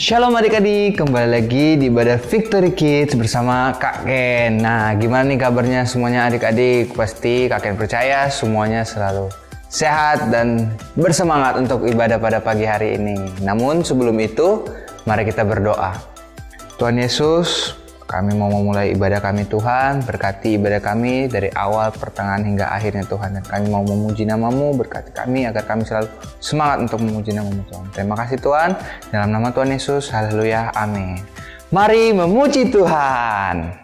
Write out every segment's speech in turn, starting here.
Shalom adik-adik, kembali lagi di ibadah Victory Kids bersama Kak Ken. Nah, gimana nih kabarnya semuanya adik-adik? Pasti Kak Ken percaya semuanya selalu sehat dan bersemangat untuk ibadah pada pagi hari ini. Namun sebelum itu, mari kita berdoa. Tuhan Yesus, kami mau memulai ibadah kami Tuhan, berkati ibadah kami dari awal, pertengahan hingga akhirnya Tuhan. Dan kami mau memuji nama-Mu, berkati kami agar kami selalu semangat untuk memuji nama-Mu Tuhan. Terima kasih Tuhan, dalam nama Tuhan Yesus, haleluya, amin. Mari memuji Tuhan.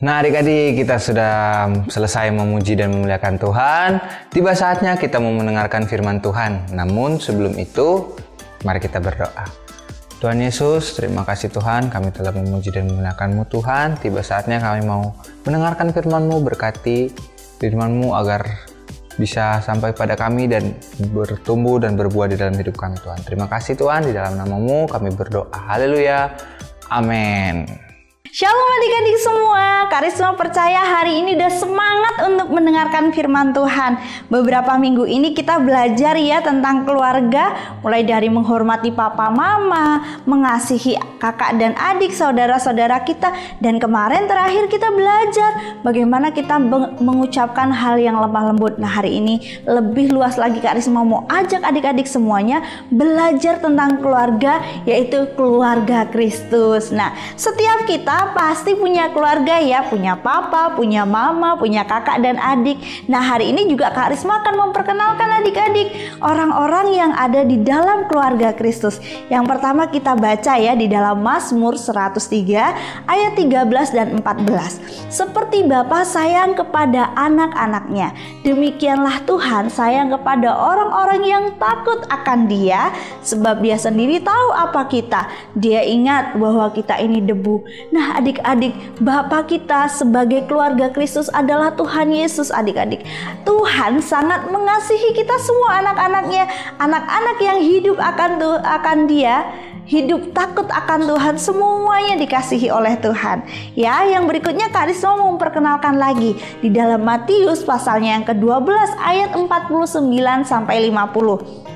Nah adik-adik, kita sudah selesai memuji dan memuliakan Tuhan. Tiba saatnya kita mau mendengarkan firman Tuhan. Namun sebelum itu, mari kita berdoa. Tuhan Yesus, terima kasih Tuhan, kami telah memuji dan memuliakan-Mu Tuhan. Tiba saatnya kami mau mendengarkan firman-Mu, berkati firman-Mu agar bisa sampai pada kami dan bertumbuh dan berbuah di dalam hidup kami Tuhan. Terima kasih Tuhan, di dalam nama-Mu kami berdoa. Haleluya. Amin. Shalom adik-adik semua, Karisma Percaya hari ini udah semangat untuk mendengarkan firman Tuhan. Beberapa minggu ini kita belajar ya tentang keluarga, mulai dari menghormati papa mama, mengasihi kakak dan adik, saudara-saudara kita. Dan kemarin terakhir kita belajar bagaimana kita mengucapkan hal yang lemah lembut. Nah hari ini lebih luas lagi Karisma mau ajak adik-adik semuanya belajar tentang keluarga, yaitu keluarga Kristus. Nah setiap kita pasti punya keluarga ya, punya papa, punya mama, punya kakak dan adik. Nah hari ini juga Kak Risma akan memperkenalkan adik-adik orang-orang yang ada di dalam keluarga Kristus. Yang pertama kita baca ya di dalam Mazmur 103 ayat 13 dan 14. Seperti Bapa sayang kepada anak-anaknya, demikianlah Tuhan sayang kepada orang-orang yang takut akan Dia, sebab Dia sendiri tahu apa kita. Dia ingat bahwa kita ini debu. Nah adik-adik, Bapa kita sebagai keluarga Kristus adalah Tuhan Yesus adik-adik. Tuhan sangat mengasihi kita semua anak-anaknya. Anak-anak yang hidup akan Dia, hidup takut akan Tuhan, semuanya dikasihi oleh Tuhan. Ya, yang berikutnya Kak Risma mau memperkenalkan lagi di dalam Matius pasalnya yang ke-12 ayat 49 sampai 50.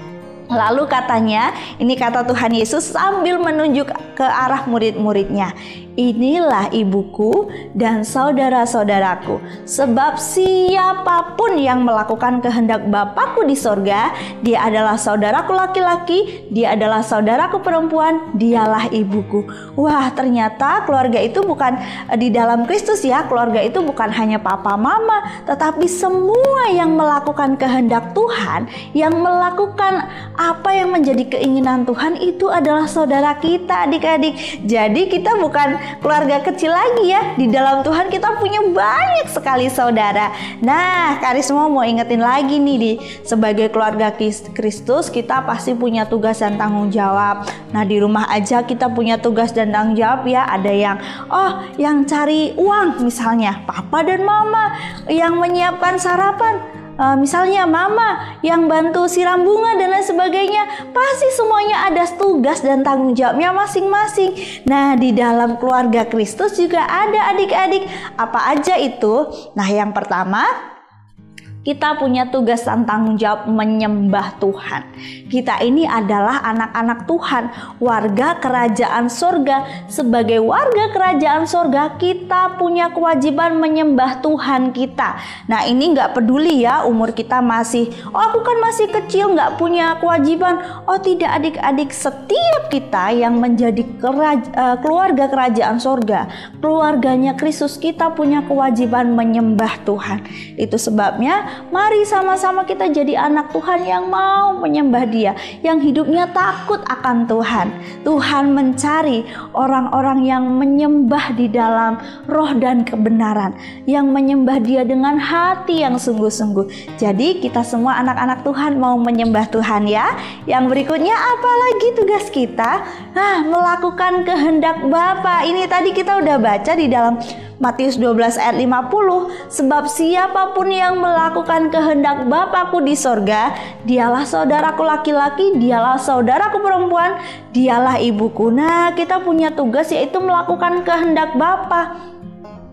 Lalu katanya, ini kata Tuhan Yesus sambil menunjuk ke arah murid-muridnya. Inilah ibuku dan saudara-saudaraku. Sebab siapapun yang melakukan kehendak Bapakku di sorga, dia adalah saudaraku laki-laki, dia adalah saudaraku perempuan, dialah ibuku. Wah, ternyata keluarga itu bukan di dalam Kristus ya. Keluarga itu bukan hanya papa mama, tetapi semua yang melakukan kehendak Tuhan, yang melakukan apa yang menjadi keinginan Tuhan, itu adalah saudara kita adik-adik. Jadi kita bukan keluarga kecil lagi ya. Di dalam Tuhan kita punya banyak sekali saudara. Nah, Karisma mau ingetin lagi nih, sebagai keluarga Kristus kita pasti punya tugas dan tanggung jawab. Nah, di rumah aja kita punya tugas dan tanggung jawab ya. Ada yang cari uang misalnya, papa dan mama yang menyiapkan sarapan. Misalnya mama yang bantu siram bunga dan lain sebagainya. Pasti semuanya ada tugas dan tanggung jawabnya masing-masing. Nah di dalam keluarga Kristus juga ada adik-adik. Apa aja itu? Nah yang pertama, kita punya tugas dan tanggung jawab menyembah Tuhan. Kita ini adalah anak-anak Tuhan, warga kerajaan sorga. Sebagai warga kerajaan sorga, kita punya kewajiban menyembah Tuhan kita. Nah ini gak peduli ya umur kita masih, aku kan masih kecil gak punya kewajiban. Oh tidak adik-adik, setiap kita yang menjadi keluarga kerajaan sorga, keluarganya Kristus, kita punya kewajiban menyembah Tuhan. Itu sebabnya mari sama-sama kita jadi anak Tuhan yang mau menyembah Dia, yang hidupnya takut akan Tuhan. Tuhan mencari orang-orang yang menyembah di dalam roh dan kebenaran, yang menyembah Dia dengan hati yang sungguh-sungguh. Jadi kita semua anak-anak Tuhan mau menyembah Tuhan ya. Yang berikutnya apalagi tugas kita? Melakukan kehendak Bapa. Ini tadi kita udah baca di dalam Matius 12 ayat 50. Sebab siapapun yang melakukan kehendak Bapakku di sorga, dialah saudaraku laki-laki, dialah saudaraku perempuan, dialah ibuku. Nah kita punya tugas yaitu melakukan kehendak Bapa.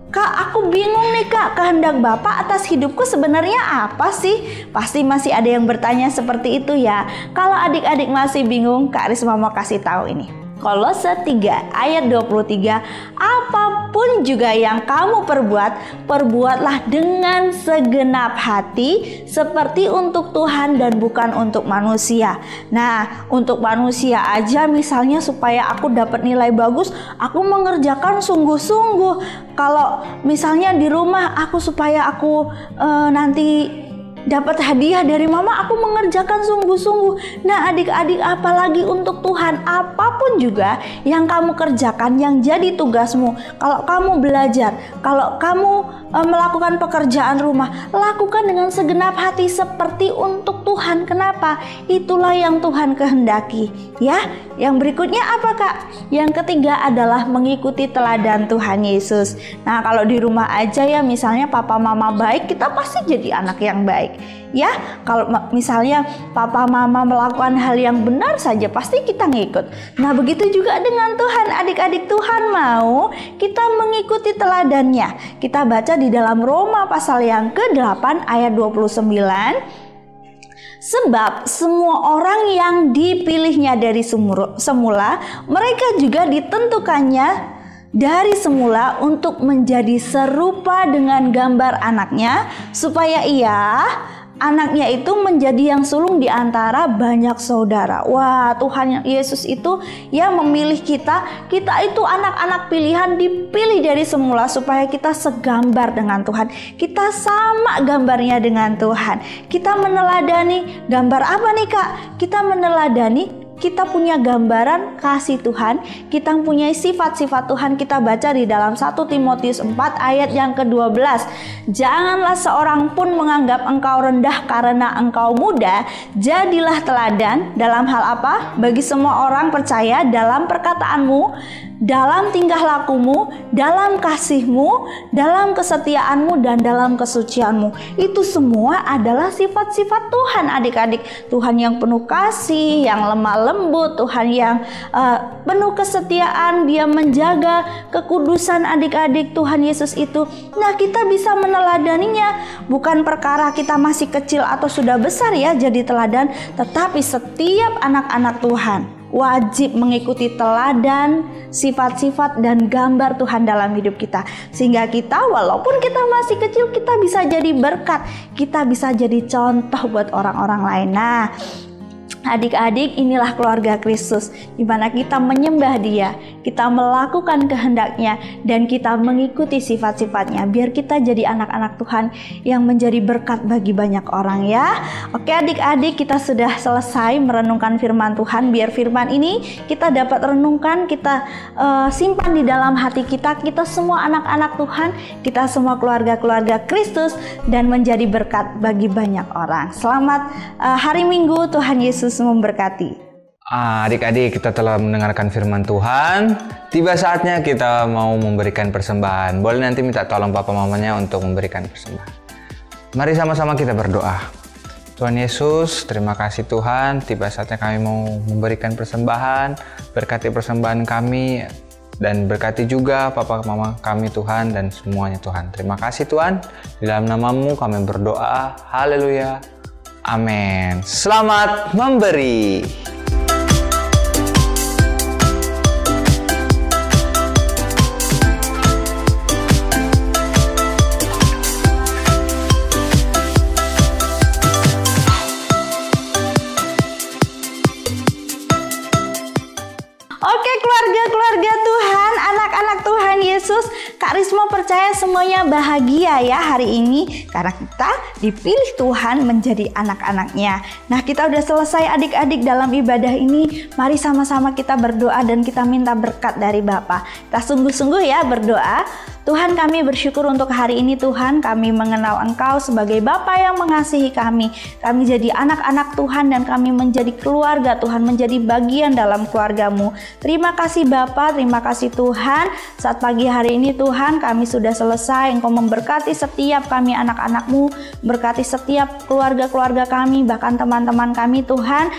Kak, aku bingung nih Kak, kehendak Bapak atas hidupku sebenarnya apa sih? Pasti masih ada yang bertanya seperti itu ya. Kalau adik-adik masih bingung, Kak Risma mau kasih tahu ini. Kolose 3 ayat 23, apapun juga yang kamu perbuat, perbuatlah dengan segenap hati seperti untuk Tuhan dan bukan untuk manusia. Nah, untuk manusia aja misalnya supaya aku dapat nilai bagus, aku mengerjakan sungguh-sungguh. Kalau misalnya di rumah aku supaya aku nanti dapat hadiah dari mama, aku mengerjakan sungguh-sungguh. Nah adik-adik, apalagi untuk Tuhan, apapun juga yang kamu kerjakan, yang jadi tugasmu, kalau kamu belajar, kalau kamu melakukan pekerjaan rumah, lakukan dengan segenap hati seperti untuk Tuhan. Kenapa? Itulah yang Tuhan kehendaki ya. Yang berikutnya apa Kak? Yang ketiga adalah mengikuti teladan Tuhan Yesus. Nah kalau di rumah aja ya, misalnya papa mama baik, kita pasti jadi anak yang baik ya. Kalau misalnya papa mama melakukan hal yang benar saja, pasti kita ngikut. Nah begitu juga dengan Tuhan. Adik-adik, Tuhan mau kita mengikuti teladannya. Kita baca di dalam Roma pasal yang ke-8 ayat 29. Sebab semua orang yang dipilihnya dari semula, mereka juga ditentukannya dari semula untuk menjadi serupa dengan gambar anaknya, supaya anaknya itu menjadi yang sulung di antara banyak saudara. Wah, Tuhan Yesus itu yang memilih kita. Kita itu anak-anak pilihan, dipilih dari semula supaya kita segambar dengan Tuhan. Kita sama gambarnya dengan Tuhan. Kita meneladani gambar apa nih Kak? Kita meneladani, kita punya gambaran kasih Tuhan, kita punya sifat-sifat Tuhan. Kita baca di dalam 1 Timotius 4 ayat yang ke-12. Janganlah seorang pun menganggap engkau rendah karena engkau muda. Jadilah teladan dalam hal apa? Bagi semua orang percaya, dalam perkataanmu, dalam tingkah lakumu, dalam kasihmu, dalam kesetiaanmu, dan dalam kesucianmu. Itu semua adalah sifat-sifat Tuhan adik-adik. Tuhan yang penuh kasih, yang lemah lembut, Tuhan yang penuh kesetiaan, Dia menjaga kekudusan adik-adik. Tuhan Yesus itu, nah kita bisa meneladaninya. Bukan perkara kita masih kecil atau sudah besar ya jadi teladan, tetapi setiap anak-anak Tuhan wajib mengikuti teladan, sifat-sifat dan gambar Tuhan dalam hidup kita. Sehingga kita walaupun kita masih kecil, kita bisa jadi berkat, kita bisa jadi contoh buat orang-orang lain. Nah adik-adik, inilah keluarga Kristus, di mana kita menyembah Dia, kita melakukan kehendaknya, dan kita mengikuti sifat-sifatnya, biar kita jadi anak-anak Tuhan yang menjadi berkat bagi banyak orang ya. Oke adik-adik, kita sudah selesai merenungkan firman Tuhan. Biar firman ini kita dapat renungkan, kita simpan di dalam hati kita. Kita semua anak-anak Tuhan, kita semua keluarga-keluarga Kristus, dan menjadi berkat bagi banyak orang. Selamat hari Minggu, Tuhan Yesus memberkati. Adik-adik, kita telah mendengarkan firman Tuhan. Tiba saatnya kita mau memberikan persembahan. Boleh nanti minta tolong papa mamanya untuk memberikan persembahan. Mari sama-sama kita berdoa. Tuhan Yesus, terima kasih Tuhan. Tiba saatnya kami mau memberikan persembahan. Berkati persembahan kami dan berkati juga papa mama kami Tuhan dan semuanya Tuhan. Terima kasih Tuhan. Di dalam nama-Mu kami berdoa. Haleluya. Amin. Selamat memberi. Oke keluarga-keluarga Tuhan, anak-anak Tuhan Yesus, Kak Risma percaya semuanya bahagia ya hari ini karena kita dipilih Tuhan menjadi anak-anaknya. Nah kita udah selesai adik-adik dalam ibadah ini. Mari sama-sama kita berdoa dan kita minta berkat dari Bapa. Kita sungguh-sungguh ya berdoa. Tuhan, kami bersyukur untuk hari ini Tuhan, kami mengenal Engkau sebagai Bapa yang mengasihi kami. Kami jadi anak-anak Tuhan dan kami menjadi keluarga Tuhan, menjadi bagian dalam keluarga-Mu. Terima kasih Bapa, terima kasih Tuhan. Saat pagi hari ini Tuhan, kami sudah selesai. Engkau memberkati setiap kami anak-anak-Mu, berkati setiap keluarga-keluarga kami, bahkan teman-teman kami Tuhan.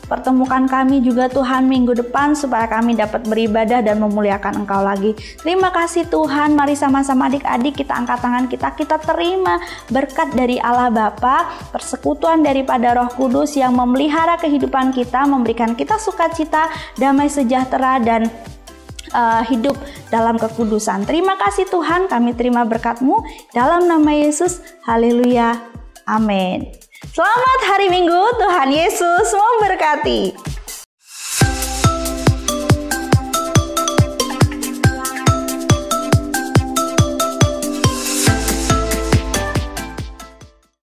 Pertemukan kami juga Tuhan minggu depan supaya kami dapat beribadah dan memuliakan Engkau lagi. Terima kasih Tuhan. Mari sama-sama adik-adik kita angkat tangan kita terima berkat dari Allah Bapa, persekutuan daripada Roh Kudus yang memelihara kehidupan kita, memberikan kita sukacita, damai sejahtera dan hidup dalam kekudusan. Terima kasih Tuhan, kami terima berkat-Mu dalam nama Yesus. Haleluya. Amin. Selamat hari Minggu, Tuhan Yesus memberkati.